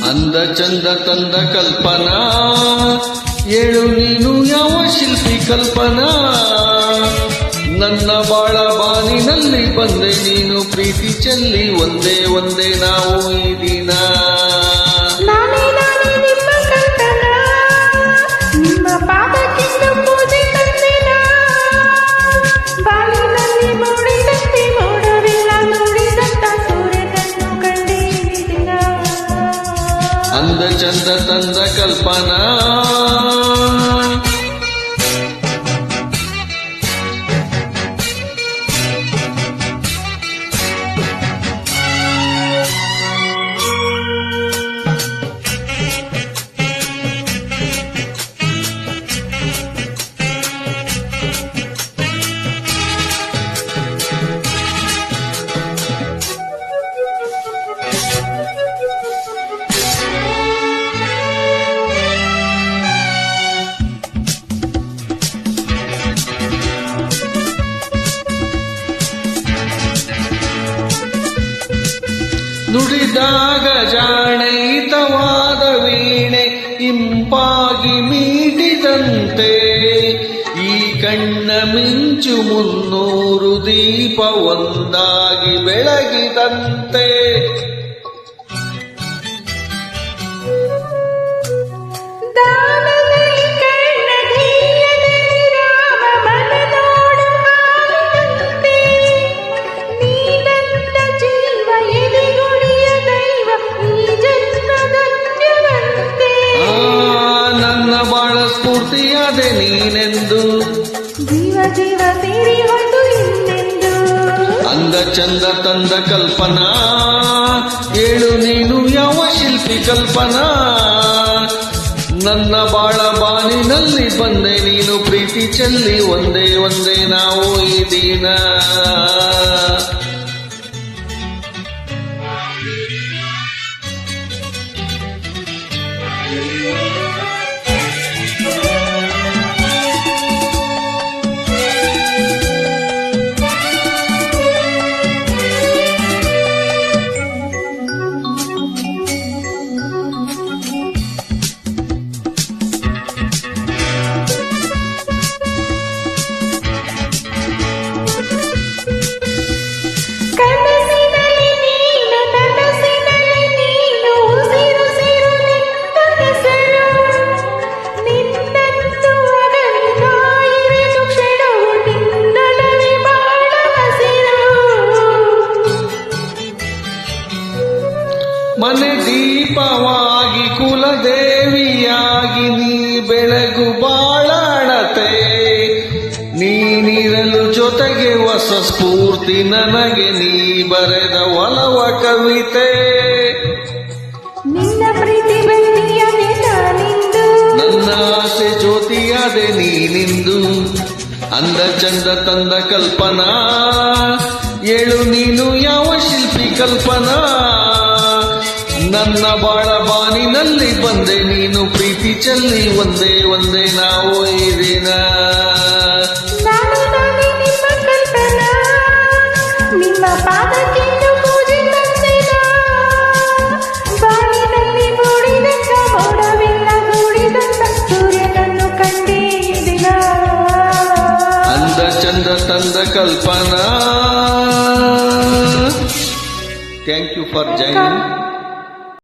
ಅಂದ ಚಂದ ತಂದ ಕಲ್ಪನಾ ಏಳು ನೀನು ಯಾವ ಶಿಲ್ಪಿ ಕಲ್ಪನಾ ನನ್ನ ಬಾಳ ಬಾನಿನಲ್ಲಿ ಬಂದೆ ನೀನು ಪ್ರೀತಿ ಚೆಲ್ಲಿ ಒಂದೇ ಒಂದೇ ನಾವು ಈ ದಿನ ಅಂದ ಚಂದ ತಂದ ಕಲ್ಪನಾ ನುಡಿದಾಗ ಜಾಣೈತವಾದ ವೀಣೆ ಇಂಪಾಗಿ ಮೀಟಿದಂತೆ ಈ ಕಣ್ಣ ಮಿಂಚು 300 ದೀಪ ಒಂದಾಗಿ ಬೆಳಗಿದಂತೆ ಸ್ಫೂರ್ತಿಯಾದೆ ನೀನೆಂದು ಜೀವ ಜೀವ ಸೇರಿ ಹೊತ್ತು ಇನ್ನೆಂದು ಅಂದ ಚಂದ ತಂದ ಕಲ್ಪನಾ ಏಳು ನೀನು ಯಾವ ಶಿಲ್ಪಿ ಕಲ್ಪನಾ ನನ್ನ ಬಾಳ ಬಾನಿನಲ್ಲಿ ಬಂದೆ ನೀನು ಪ್ರೀತಿ ಚೆಲ್ಲಿ ಒಂದೇ ಒಂದೇ ನಾವು ಈ ದಿನ ಮನೆ ದೀಪವಾಗಿ ಕುಲದೇವಿಯಾಗಿ ನೀ ಬೆಳಗು ಬಾಳಾಡತೆ ನೀನಿರಲು ಜೊತೆಗೆ ಹೊಸ ಸ್ಫೂರ್ತಿ ನನಗೆ ನೀ ಬರೆದ ಒಲವ ಕವಿತೆ ನಿನ್ನ ಪ್ರೀತಿ ಬೆಳ್ಳಿಯದೆ ನಾನಿಂದು ನನ್ನ ಆಸೆ ಜ್ಯೋತಿಯಾದೆ ನೀನಿಂದು ಅಂದ ಚಂದ ತಂದ ಕಲ್ಪನಾ ಏಳು ನೀನು ಯಾವ ಶಿಲ್ಪಿ ಕಲ್ಪನಾ ನನ್ನ ಬಾಳ ಬಾನಿನಲ್ಲಿ ಬಂದೆ ನೀನು ಪ್ರೀತಿ ಚೆಲ್ಲಿ ಒಂದೇ ಒಂದೇ ನಾವು ಈ ದಿನ ನಿಮ್ಮ ಪಾದಕ್ಕೆಂದು ಪೂಜೆ ತಂದಿನ ಬಾನಿನಲ್ಲಿ ಮೂಡಿದಂತ ಮೋಡವೆಲ್ಲ ಮೂಡಿದಂತ ಸೂರ್ಯನನ್ನು ಕಂಡೇ ದಿನ ಅಂದ ಚಂದ ತಂದ Kalpana. Thank you for joining.